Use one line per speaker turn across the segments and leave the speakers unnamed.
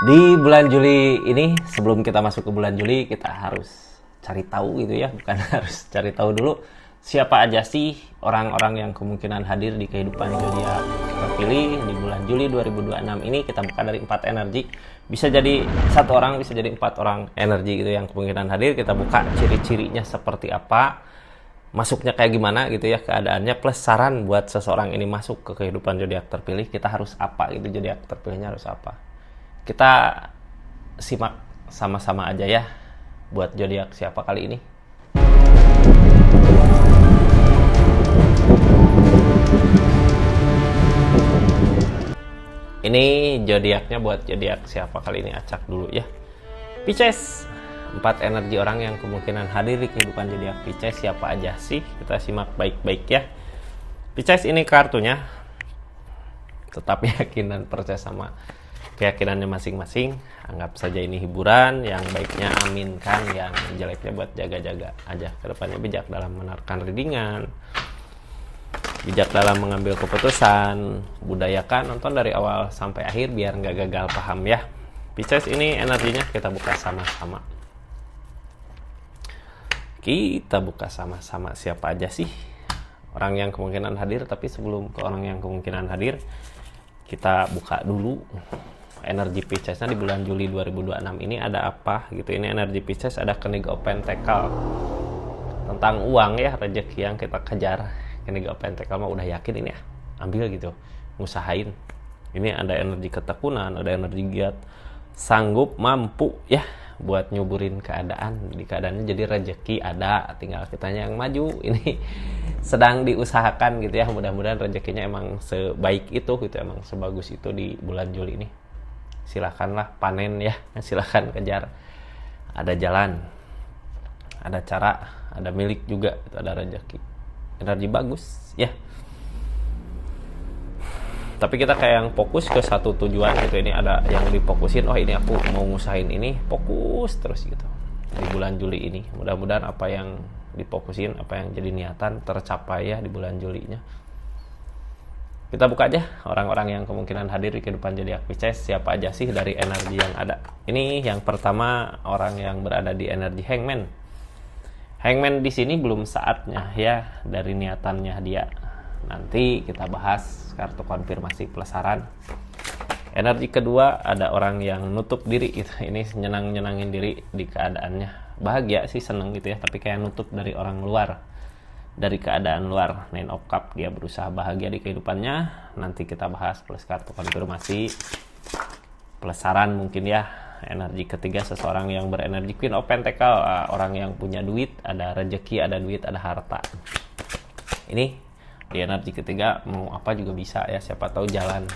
Di bulan Juli ini, sebelum kita masuk ke bulan Juli, kita harus cari tahu gitu ya, bukan harus cari tahu dulu siapa aja sih orang-orang yang kemungkinan hadir di kehidupan zodiak terpilih di bulan Juli 2026 ini. Kita buka dari 4 energi. Bisa jadi satu orang, bisa jadi 4 orang energi gitu yang kemungkinan hadir. Kita buka ciri-cirinya seperti apa, masuknya kayak gimana gitu ya keadaannya, plus saran buat seseorang ini masuk ke kehidupan zodiak terpilih, kita harus apa gitu, zodiak terpilihnya harus apa. Kita simak sama-sama aja ya buat zodiak siapa kali ini. Ini zodiaknya buat zodiak siapa kali ini, acak dulu ya. Pisces, 4 energi orang yang kemungkinan hadir di kehidupan zodiak Pisces siapa aja sih? Kita simak baik-baik ya. Pisces ini kartunya tetap yakin dan percaya sama keyakinannya masing-masing. Anggap saja ini hiburan. Yang baiknya aminkan, yang jeleknya buat jaga-jaga aja. Kedepannya bijak dalam menerapkan readingan, bijak dalam mengambil keputusan, budayakan nonton dari awal sampai akhir biar nggak gagal paham ya. Pisces ini energinya kita buka sama-sama. Kita buka sama-sama siapa aja sih orang yang kemungkinan hadir. Tapi sebelum ke orang yang kemungkinan hadir, kita buka dulu energi Piscesnya di bulan Juli 2026 ini ada apa gitu. Ini energi Pisces, ada King of Pentacles tentang uang ya, rezeki yang kita kejar. King of Pentacles mah udah yakin ini ya, ambil gitu, ngusahain. Ini ada energi ketekunan, ada energi giat, sanggup, mampu ya buat nyuburin keadaan. Di keadaannya jadi rezeki ada, tinggal kitanya yang maju. Ini sedang diusahakan gitu ya, mudah-mudahan rezekinya emang sebaik itu gitu, emang sebagus itu di bulan Juli ini. Silakanlah panen ya, silahkan kejar. Ada jalan, ada cara, ada milik juga, itu ada rezeki, energi bagus ya. Tapi kita kayak yang fokus ke satu tujuan gitu. Ini ada yang difokusin, oh ini aku mau ngusahain ini, fokus terus gitu di bulan Juli ini. Mudah-mudahan apa yang difokusin, apa yang jadi niatan tercapai ya di bulan Julinya. Kita buka aja orang-orang yang kemungkinan hadir di kehidupan zodiak Pisces siapa aja sih dari energi yang ada. Ini yang pertama, orang yang berada di energi Hangman. Hangman di sini belum saatnya ya dari niatannya dia. Nanti kita bahas kartu konfirmasi plus saran. Energi kedua, ada orang yang nutup diri gitu. Ini nyenang-nyenangin diri di keadaannya. Bahagia sih, seneng gitu ya, tapi kayak nutup dari orang luar, dari keadaan luar. Nine of Cups, dia berusaha bahagia di kehidupannya. Nanti kita bahas plus kartu konfirmasi plus saran mungkin ya. Energi ketiga, seseorang yang berenergi Queen of Pentacles, orang yang punya duit, ada rezeki, ada duit, ada harta. Ini di energi ketiga, mau apa juga bisa ya, siapa tahu jalan.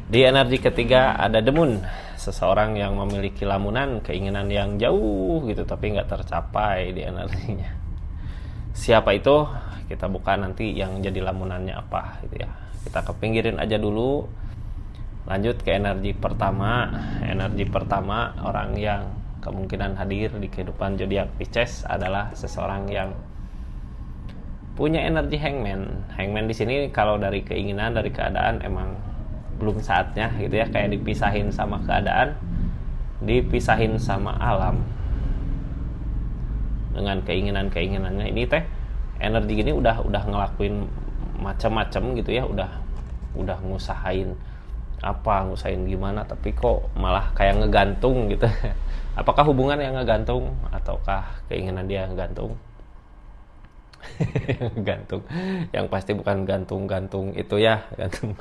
Di energi ketiga ada The Moon, seseorang yang memiliki lamunan, keinginan yang jauh gitu tapi nggak tercapai di energinya. Siapa itu? Kita buka nanti yang jadi lamunannya apa gitu ya. Kita kepinggirin aja dulu. Lanjut ke energi pertama. Energi pertama, orang yang kemungkinan hadir di kehidupan zodiak Pisces adalah seseorang yang punya energi Hangman. Hangman di sini kalau dari keinginan, dari keadaan emang belum saatnya gitu ya, kayak dipisahin sama keadaan, dipisahin sama alam dengan keinginannya. Ini teh energi gini udah ngelakuin macam-macam gitu ya, udah ngusahain apa, ngusahain gimana, tapi kok malah kayak ngegantung gitu. Apakah hubungan yang ngegantung ataukah keinginan dia ngegantung? Gantung, yang pasti bukan gantung-gantung itu ya, gantung.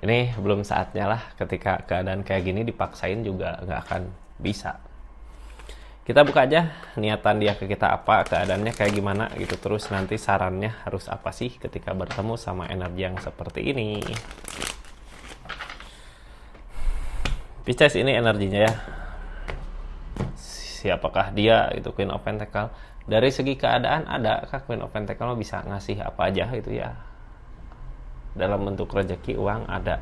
Ini belum saatnya lah, ketika keadaan kayak gini dipaksain juga nggak akan bisa. Kita buka aja niatan dia ke kita apa, keadaannya kayak gimana gitu, terus nanti sarannya harus apa sih ketika bertemu sama energi yang seperti ini. Pisces ini energinya ya, siapakah dia itu Queen of Pentacles. Dari segi keadaan ada kak Queen of Pentacles bisa ngasih apa aja gitu ya, dalam bentuk rezeki, uang ada,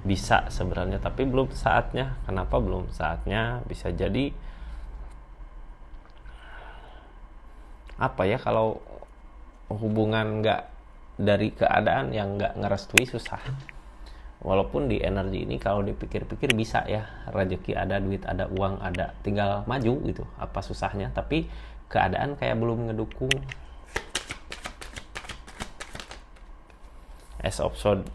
bisa sebenarnya, tapi belum saatnya. Kenapa belum saatnya? Bisa jadi apa ya, kalau hubungan nggak dari keadaan yang nggak ngerestui susah. Walaupun di energi ini kalau dipikir-pikir bisa ya, rezeki ada, duit ada, uang ada, tinggal maju gitu, apa susahnya. Tapi keadaan kayak belum ngedukung. Ace of Swords,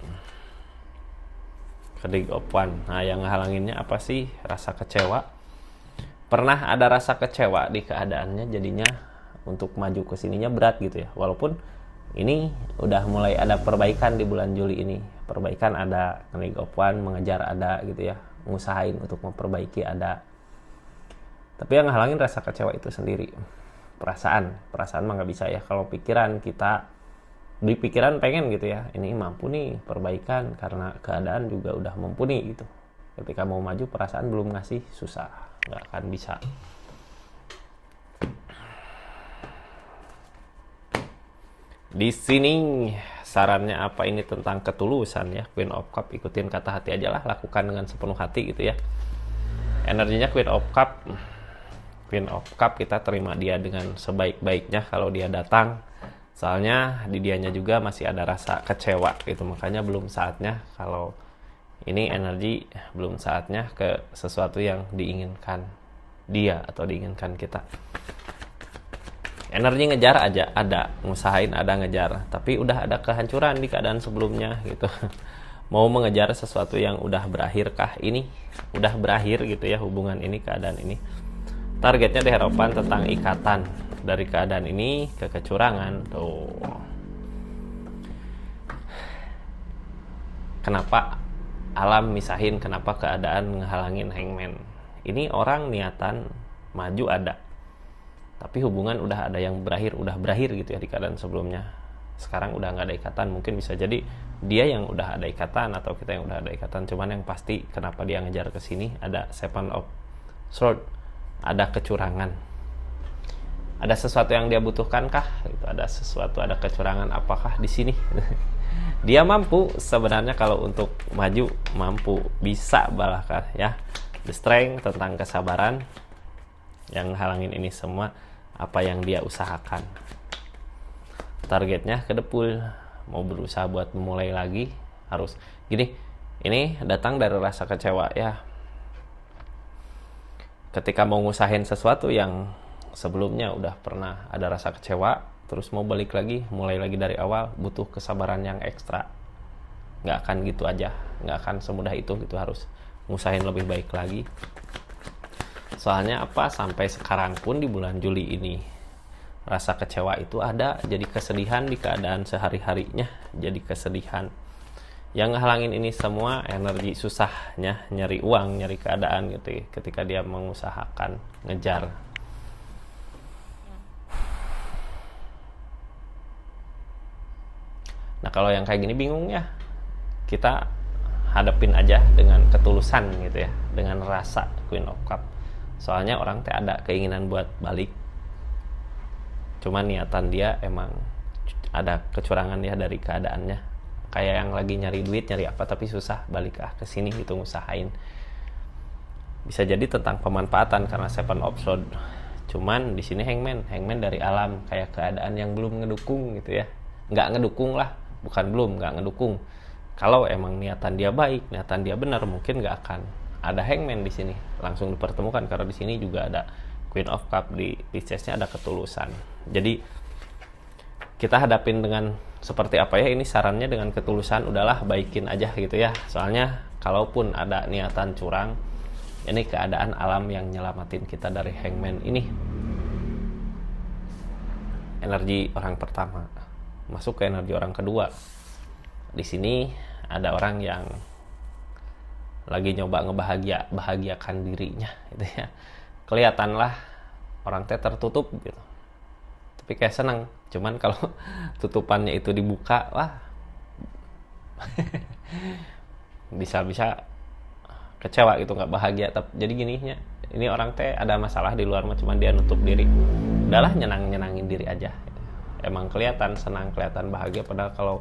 King of Wands. Nah, yang ngehalanginnya apa sih? Rasa kecewa. Pernah ada rasa kecewa di keadaannya, jadinya untuk maju ke sininya berat gitu ya. Walaupun ini udah mulai ada perbaikan di bulan Juli ini. Perbaikan ada, King of Wands mengejar ada gitu ya. Ngusahain untuk memperbaiki ada. Tapi yang ngehalangin rasa kecewa itu sendiri. Perasaan mah nggak bisa ya. Kalau pikiran kita di pikiran pengen gitu ya, ini mampu nih perbaikan karena keadaan juga udah mumpuni gitu. Ketika mau maju perasaan belum ngasih, susah, nggak akan bisa. Di sini sarannya apa ini tentang ketulusan ya, Queen of Cup, ikutin kata hati aja lah, lakukan dengan sepenuh hati gitu ya. Energinya Queen of Cup kita terima dia dengan sebaik-baiknya kalau dia datang. Soalnya di dianya juga masih ada rasa kecewa gitu, makanya belum saatnya, kalau ini energi belum saatnya ke sesuatu yang diinginkan dia atau diinginkan kita. Energi ngejar aja ada, ngusahain ada ngejar, tapi udah ada kehancuran di keadaan sebelumnya gitu. Mau mengejar sesuatu yang udah berakhir kah ini? Udah berakhir gitu ya hubungan ini, keadaan ini. Targetnya di harapan tentang ikatan dari keadaan ini ke kecurangan. Tuh. Kenapa alam misahin, kenapa keadaan ngehalangin Hangman? Ini orang niatan maju ada, tapi hubungan udah ada yang udah berakhir gitu ya di keadaan sebelumnya. Sekarang udah nggak ada ikatan, mungkin bisa jadi dia yang udah ada ikatan atau kita yang udah ada ikatan. Cuman yang pasti kenapa dia ngejar ke sini, ada Seven of Swords, ada kecurangan. Ada sesuatu yang dia butuhkan kah? Gitu. Ada sesuatu, ada kecurangan apakah di sini? Dia mampu sebenarnya kalau untuk maju, mampu, bisa bahkan ya. The Strength tentang kesabaran, yang halangin ini semua apa yang dia usahakan. Targetnya ke Depul, mau berusaha buat memulai lagi, harus gini. Ini datang dari rasa kecewa ya. Ketika mau ngusahin sesuatu yang sebelumnya udah pernah ada rasa kecewa, terus mau balik lagi, mulai lagi dari awal, butuh kesabaran yang ekstra. Nggak akan gitu aja, nggak akan semudah itu gitu, harus ngusahin lebih baik lagi. Soalnya apa, sampai sekarang pun di bulan Juli ini rasa kecewa itu ada, jadi kesedihan di keadaan sehari-harinya, jadi kesedihan. Yang ngehalangin ini semua energi susahnya, nyari uang, nyari keadaan gitu ya, ketika dia mengusahakan ngejar. Nah kalau yang kayak gini bingung ya, kita hadapin aja dengan ketulusan gitu ya, dengan rasa Queen of Cup. Soalnya orang teh ada keinginan buat balik, cuman niatan dia emang ada kecurangan ya dari keadaannya. Kayak yang lagi nyari duit, nyari apa tapi susah, balik ke sini gitu, ngusahain. Bisa jadi tentang pemanfaatan karena Seven of Swords. Cuman di sini Hangman dari alam, kayak keadaan yang belum ngedukung gitu ya. Nggak ngedukung lah, bukan belum, nggak ngedukung. Kalau emang niatan dia baik, niatan dia benar, mungkin nggak akan ada Hangman di sini langsung dipertemukan, karena di sini juga ada Queen of Cup, di Pisces-nya ada ketulusan. Jadi kita hadapin dengan seperti apa ya, ini sarannya dengan ketulusan, udahlah baikin aja gitu ya. Soalnya kalaupun ada niatan curang, ini keadaan alam yang nyelamatin kita dari Hangman ini. Energi orang pertama masuk ke energi orang kedua. Di sini ada orang yang lagi nyoba bahagiakan dirinya gitu ya. Kelihatanlah orang teh tertutup gitu, tapi kayak senang. Cuman kalau tutupannya itu dibuka, wah bisa kecewa gitu, nggak bahagia. Jadi gininya, ini orang teh ada masalah di luar mah, cuman dia nutup diri. Udahlah nyenangin diri aja. Emang kelihatan senang, kelihatan bahagia, padahal kalau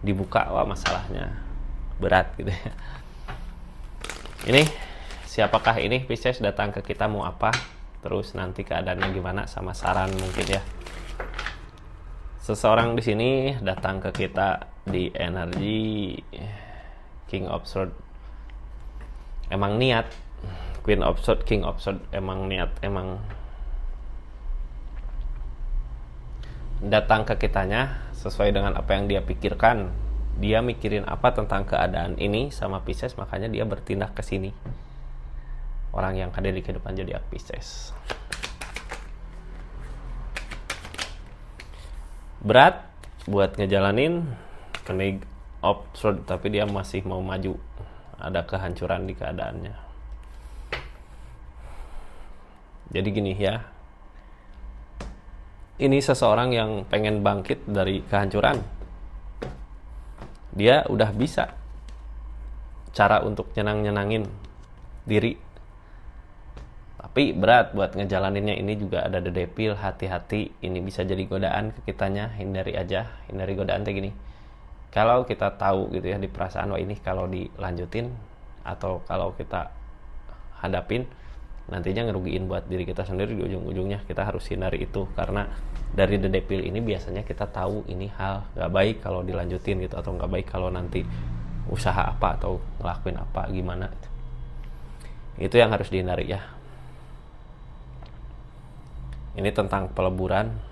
dibuka, wah masalahnya berat gitu ya. Ini siapakah ini Pisces datang ke kita mau apa? Terus nanti keadaannya gimana, sama saran mungkin ya. Seseorang di sini datang ke kita di energi King of Sword emang niat, Queen of Sword, King of Sword emang niat, emang datang ke kitanya sesuai dengan apa yang dia pikirkan. Dia mikirin apa tentang keadaan ini sama Pisces, makanya dia bertindak ke sini. Orang yang hadir di kehidupan zodiak Pisces. Berat buat ngejalanin King of Swords, tapi dia masih mau maju. Ada kehancuran di keadaannya. Jadi gini ya, ini seseorang yang pengen bangkit dari kehancuran. Dia udah bisa cara untuk nyenangin diri, tapi berat buat ngejalaninnya. Ini juga ada the devil, hati-hati, ini bisa jadi godaan ke kitanya. Hindari godaan kayak gini. Kalau kita tahu gitu ya di perasaan, wah ini kalau dilanjutin atau kalau kita hadapin nantinya ngerugiin buat diri kita sendiri, di ujung-ujungnya kita harus hindari itu. Karena dari the devil ini biasanya kita tahu ini hal gak baik kalau dilanjutin gitu, atau gak baik kalau nanti usaha apa atau ngelakuin apa gimana. Itu yang harus dihindari ya. Ini tentang peleburan.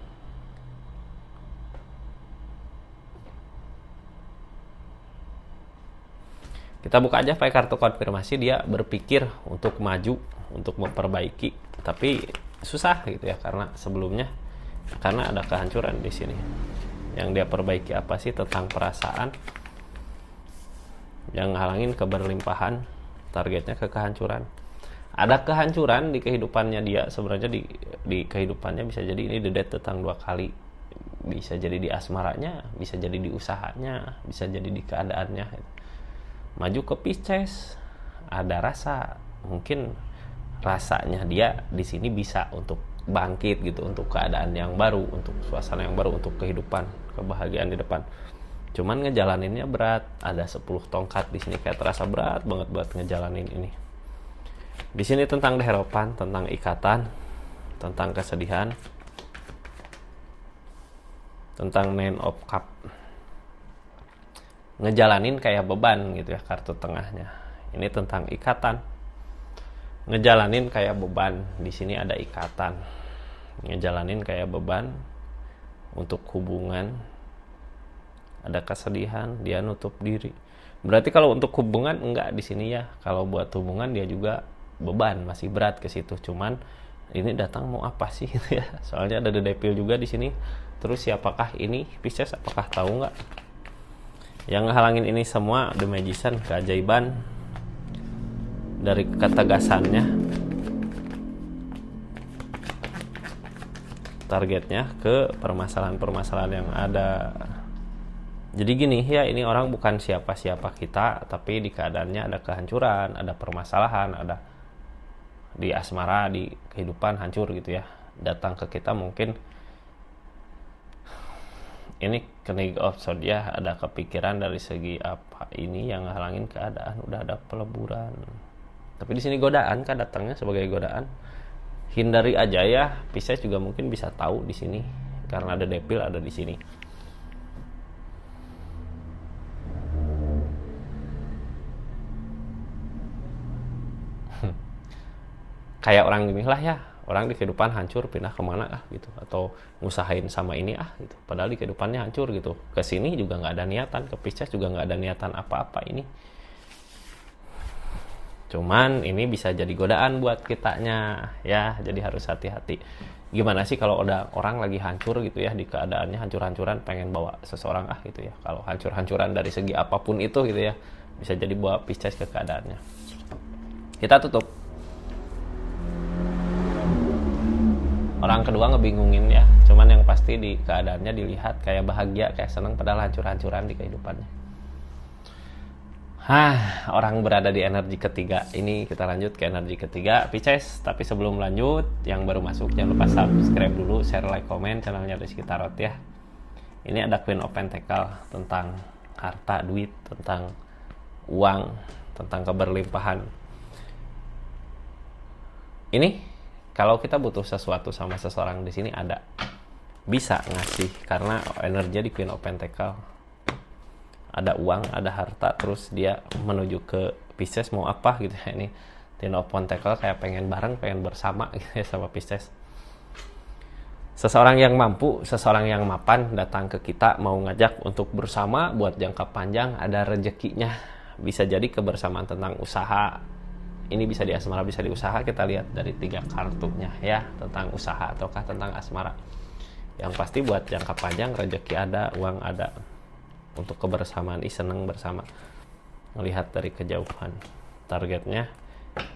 Kita buka aja pakai kartu konfirmasi. Dia berpikir untuk maju, untuk memperbaiki, tapi susah gitu ya, karena sebelumnya ada kehancuran di sini. Yang dia perbaiki apa sih? Tentang perasaan yang halangin keberlimpahan, targetnya ke kehancuran. Ada kehancuran di kehidupannya dia sebenarnya, di kehidupannya bisa jadi ini the death tentang 2 kali. Bisa jadi di asmaranya, bisa jadi di usahanya, bisa jadi di keadaannya. Maju ke Pisces, ada rasa, mungkin rasanya dia di sini bisa untuk bangkit gitu, untuk keadaan yang baru, untuk suasana yang baru, untuk kehidupan, kebahagiaan di depan. Cuman ngejalaninnya berat. Ada 10 tongkat di sini, kayak terasa berat banget buat ngejalanin ini. Di sini tentang deherapan, tentang ikatan, tentang kesedihan, tentang Nine of Cup. Ngejalanin kayak beban gitu ya, kartu tengahnya. Ini tentang ikatan. Ngejalanin kayak beban. Di sini ada ikatan. Ngejalanin kayak beban untuk hubungan. Ada kesedihan, dia nutup diri. Berarti kalau untuk hubungan enggak di sini ya. Kalau buat hubungan dia juga beban, masih berat ke situ. Cuman ini datang mau apa sih gitu ya. Soalnya ada the devil juga di sini. Terus siapakah ini? Pisces apakah tahu nggak? Yang ngehalangin ini semua the magician, keajaiban dari ketegasannya. Targetnya ke permasalahan-permasalahan yang ada. Jadi gini ya, ini orang bukan siapa-siapa kita, tapi di keadaannya ada kehancuran, ada permasalahan, ada di asmara, di kehidupan hancur gitu ya. Datang ke kita mungkin ini King of Swords ya, ada kepikiran dari segi apa ini yang halangin keadaan, udah ada peleburan. Tapi di sini godaan kan datangnya sebagai godaan. Hindari aja ya. Pisces juga mungkin bisa tahu di sini karena ada devil ada di sini. Kayak orang gini lah ya, orang di kehidupan hancur pindah kemana gitu, atau ngusahain sama ini gitu, padahal di kehidupannya hancur gitu. Ke sini juga nggak ada niatan, ke Pisces juga nggak ada niatan apa-apa ini. Cuman ini bisa jadi godaan buat kitanya ya, jadi harus hati-hati. Gimana sih kalau udah orang lagi hancur gitu ya, di keadaannya hancur-hancuran, pengen bawa seseorang gitu ya. Kalau hancur-hancuran dari segi apapun itu gitu ya, bisa jadi bawa Pisces ke keadaannya. Kita tutup. Orang kedua ngebingungin ya, cuman yang pasti di keadaannya dilihat kayak bahagia, kayak seneng, padahal hancur-hancuran di kehidupannya. Orang berada di energi ketiga. Ini kita lanjut ke energi ketiga Pisces. Tapi sebelum lanjut, yang baru masuk jangan lupa subscribe dulu, share, like, komen channelnya Rizky Tarot ya. Ini ada Queen of Pentacle, tentang harta, duit, tentang uang, tentang keberlimpahan. Ini kalau kita butuh sesuatu sama seseorang di sini bisa ngasih, karena energinya di Queen of Pentacle. ada uang, ada harta, terus dia menuju ke Pisces mau apa gitu ya. Ini Ten of Pentacle kayak pengen bareng, pengen bersama gitu ya sama Pisces. Seseorang yang mampu, seseorang yang mapan datang ke kita mau ngajak untuk bersama buat jangka panjang, ada rezekinya. Bisa jadi kebersamaan tentang usaha. Ini bisa di asmara, bisa di usaha. Kita lihat dari 3 kartunya ya, tentang usaha ataukah tentang asmara. Yang pasti buat jangka panjang rezeki ada, uang ada. Untuk kebersamaan, seneng bersama. Melihat dari kejauhan. Targetnya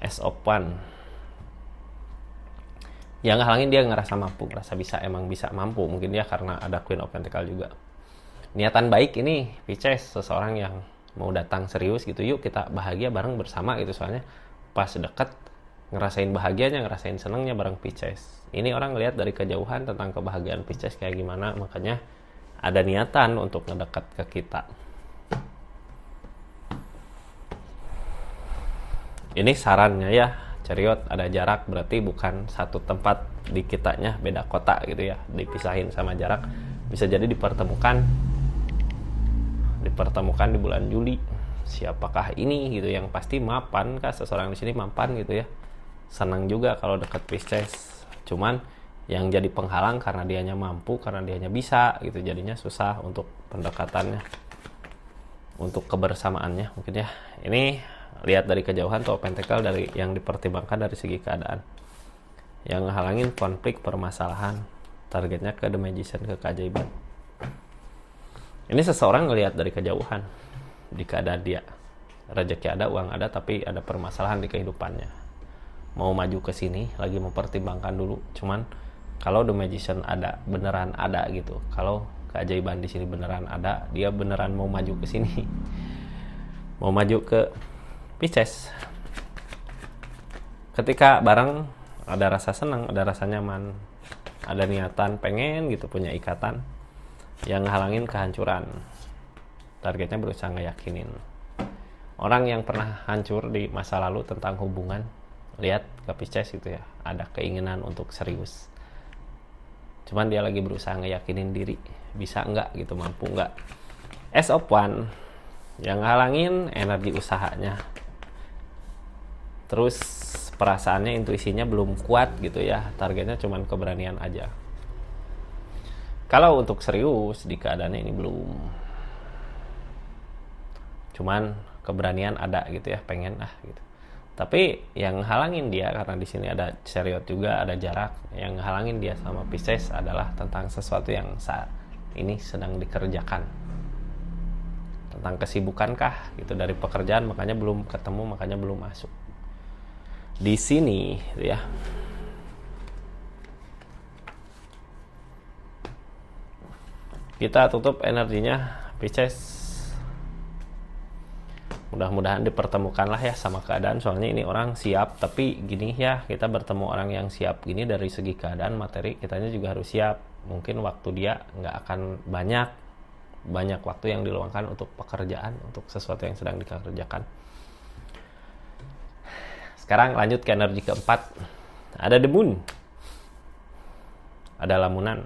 Ace of Wands. Yang ngehalangin dia ngerasa mampu, ngerasa bisa, emang bisa mampu. Mungkin dia karena ada Queen of Pentacle juga. Niatan baik ini Pisces, seseorang yang mau datang serius gitu, yuk kita bahagia bareng bersama gitu. Soalnya pas deket ngerasain bahagianya, ngerasain senengnya bareng Pisces. Ini orang ngelihat dari kejauhan tentang kebahagiaan Pisces kayak gimana, makanya ada niatan untuk ngedekat ke kita. Ini sarannya ya, Chariot ada jarak, berarti bukan satu tempat di kitanya, beda kota gitu ya, dipisahin sama jarak. Bisa jadi dipertemukan di bulan Juli. Siapakah ini gitu, yang pasti mapan kah seseorang di sini, mapan gitu ya. Senang juga kalau dekat Pisces. Cuman yang jadi penghalang karena dianya mampu, karena dianya bisa gitu, jadinya susah untuk pendekatannya, untuk kebersamaannya mungkin ya. Ini lihat dari kejauhan tuh Pentacle dari yang dipertimbangkan dari segi keadaan. Yang halangin konflik permasalahan. Targetnya ke The Magician, ke keajaiban. Ini seseorang ngelihat dari kejauhan di keadaan dia. Rezeki ada, uang ada, tapi ada permasalahan di kehidupannya. Mau maju ke sini, lagi mempertimbangkan dulu. Cuman kalau The Magician ada, beneran ada gitu. Kalau keajaiban di sini beneran ada, dia beneran mau maju ke sini. Mau maju ke Pisces. Ketika bareng ada rasa senang, ada rasa nyaman, ada niatan pengen gitu, punya ikatan. Yang halangin kehancuran. Targetnya berusaha ngeyakinin. Orang yang pernah hancur di masa lalu tentang hubungan, lihat ke Pisces gitu ya, ada keinginan untuk serius. Cuman dia lagi berusaha ngeyakinin diri, bisa enggak gitu, mampu enggak. Ace of Wands, yang halangin energi usahanya. Terus perasaannya, intuisinya belum kuat gitu ya, targetnya cuman keberanian aja. Kalau untuk serius di keadaannya ini belum, cuman keberanian ada gitu ya, pengen gitu. Tapi yang halangin dia, karena di sini ada Chariot juga, ada jarak. Yang halangin dia sama Pisces adalah tentang sesuatu yang saat ini sedang dikerjakan. Tentang kesibukankah gitu dari pekerjaan, makanya belum ketemu, makanya belum masuk. Di sini ya. Kita tutup energinya Pisces. Mudah-mudahan dipertemukanlah ya sama keadaan, soalnya ini orang siap, tapi gini ya, kita bertemu orang yang siap gini dari segi keadaan materi, kitanya juga harus siap. Mungkin waktu dia nggak akan banyak waktu yang diluangkan untuk pekerjaan, untuk sesuatu yang sedang dikerjakan. Sekarang lanjut ke energi keempat. Ada The Moon. Ada lamunan.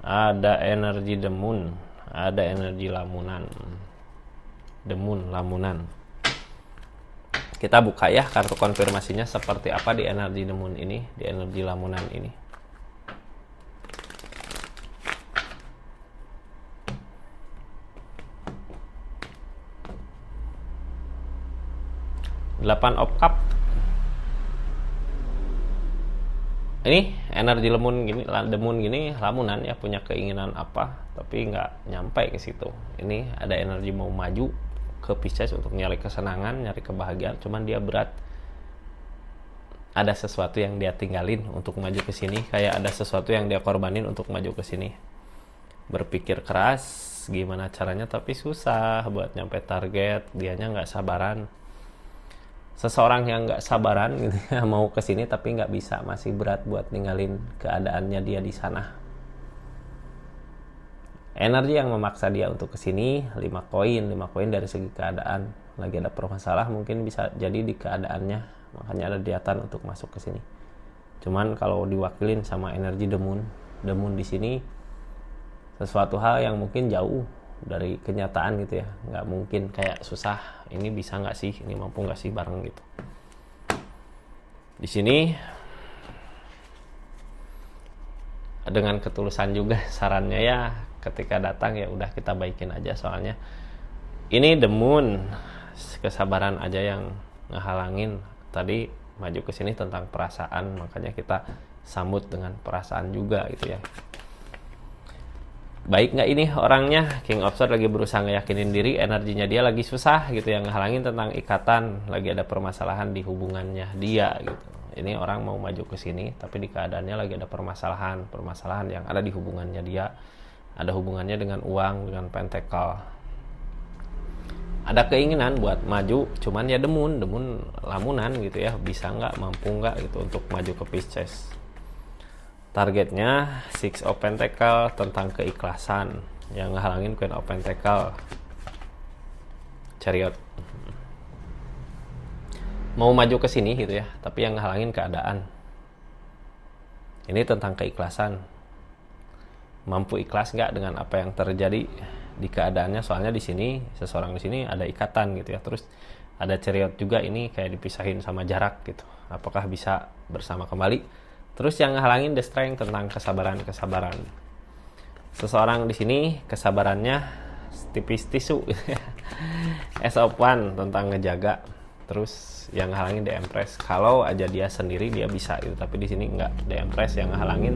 Ada energi The Moon. Ada energi lamunan. The Moon, lamunan. Kita buka ya kartu konfirmasinya seperti apa di energi The Moon ini, di energi lamunan ini. Delapan of Cup. Ini energi lemon gini, The Moon gini, lamunan ya, punya keinginan apa tapi nggak nyampe ke situ. Ini ada energi mau maju ke Pisces untuk nyari kesenangan, nyari kebahagiaan, cuman dia berat. Ada sesuatu yang dia tinggalin untuk maju ke sini, kayak ada sesuatu yang dia korbanin untuk maju ke sini. Berpikir keras gimana caranya, tapi susah buat nyampe target, dianya nggak sabaran. Seseorang yang nggak sabaran gitu ya, mau kesini tapi nggak bisa, masih berat buat ninggalin keadaannya dia di sana. Energi yang memaksa dia untuk kesini, 5 koin dari segi keadaan. Lagi ada permasalahan, mungkin bisa jadi di keadaannya, makanya ada niatan untuk masuk ke sini. Cuman kalau diwakilin sama energi The Moon di sini, sesuatu hal yang mungkin jauh dari kenyataan gitu ya, nggak mungkin, kayak susah, ini bisa nggak sih, ini mampu nggak sih bareng gitu. Di sini dengan ketulusan juga sarannya ya, ketika datang ya udah kita baikin aja, soalnya ini the moon, kesabaran aja yang ngehalangin. Tadi maju ke sini tentang perasaan, makanya kita sambut dengan perasaan juga gitu ya. Baik nggak ini orangnya? King of Swords lagi berusaha ngeyakinin diri, energinya dia lagi susah gitu yang ngehalangin tentang ikatan, lagi ada permasalahan di hubungannya dia gitu. Ini orang mau maju ke sini tapi di keadaannya lagi ada permasalahan yang ada di hubungannya dia, ada hubungannya dengan uang, dengan pentacle. Ada keinginan buat maju, cuman ya demun lamunan gitu ya, bisa nggak, mampu nggak gitu untuk maju ke Pisces. Targetnya Six of Pentacle tentang keikhlasan, yang ngehalangin Queen of Pentacle, Chariot. Mau maju ke sini gitu ya, tapi yang ngehalangin keadaan. Ini tentang keikhlasan. Mampu ikhlas nggak dengan apa yang terjadi di keadaannya? Soalnya di sini seseorang di sini ada ikatan gitu ya. Terus ada Chariot juga, ini kayak dipisahin sama jarak gitu. Apakah bisa bersama kembali? Terus yang ngehalangin The Strength tentang kesabaran. Seseorang di sini kesabarannya tipis tisu. As of One tentang ngejaga. Terus yang ngehalangin The Empress. Kalau aja dia sendiri dia bisa gitu, tapi di sini enggak. The Empress yang ngehalangin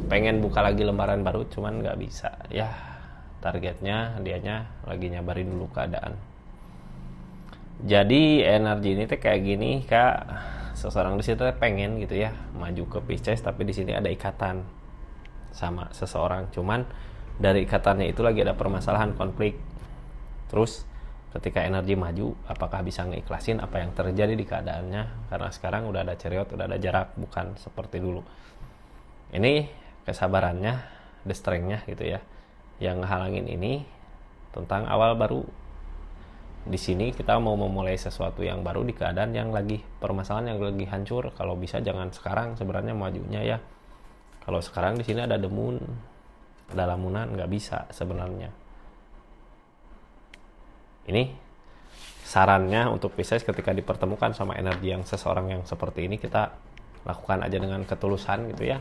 pengen buka lagi lembaran baru, cuman nggak bisa. Ya targetnya dianya lagi nyabarin dulu keadaan. Jadi energi ini tuh kayak gini Kak. Seseorang di situ pengen gitu ya maju ke Pisces, tapi di sini ada ikatan sama seseorang, cuman dari ikatannya itu lagi ada permasalahan, konflik. Terus ketika energi maju, apakah bisa ngeikhlasin apa yang terjadi di keadaannya? Karena sekarang udah ada Chariot, udah ada jarak, bukan seperti dulu. Ini kesabarannya, the strength-nya gitu ya, yang ngehalangin ini tentang awal baru. Di sini kita mau memulai sesuatu yang baru di keadaan yang lagi permasalahan, yang lagi hancur. Kalau bisa jangan sekarang sebenarnya majunya ya. Kalau sekarang di sini ada the moon, ada lamunan, nggak bisa sebenarnya. Ini sarannya untuk Pisces ketika dipertemukan sama energi yang seseorang yang seperti ini, kita lakukan aja dengan ketulusan gitu ya.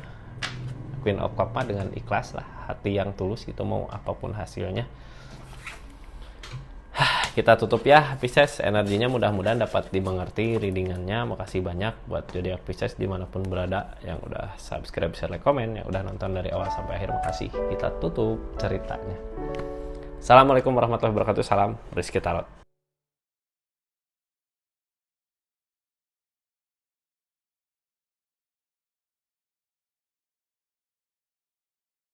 Queen of Cup dengan ikhlas lah, hati yang tulus gitu, mau apapun hasilnya. Kita tutup ya Pisces, energinya mudah-mudahan dapat dimengerti readingannya. Makasih banyak buat zodiak Pisces dimanapun berada, yang udah subscribe, share, like, komen, yang udah nonton dari awal sampai akhir, makasih. Kita tutup ceritanya. Assalamualaikum warahmatullahi wabarakatuh. Salam Rizky Tarot.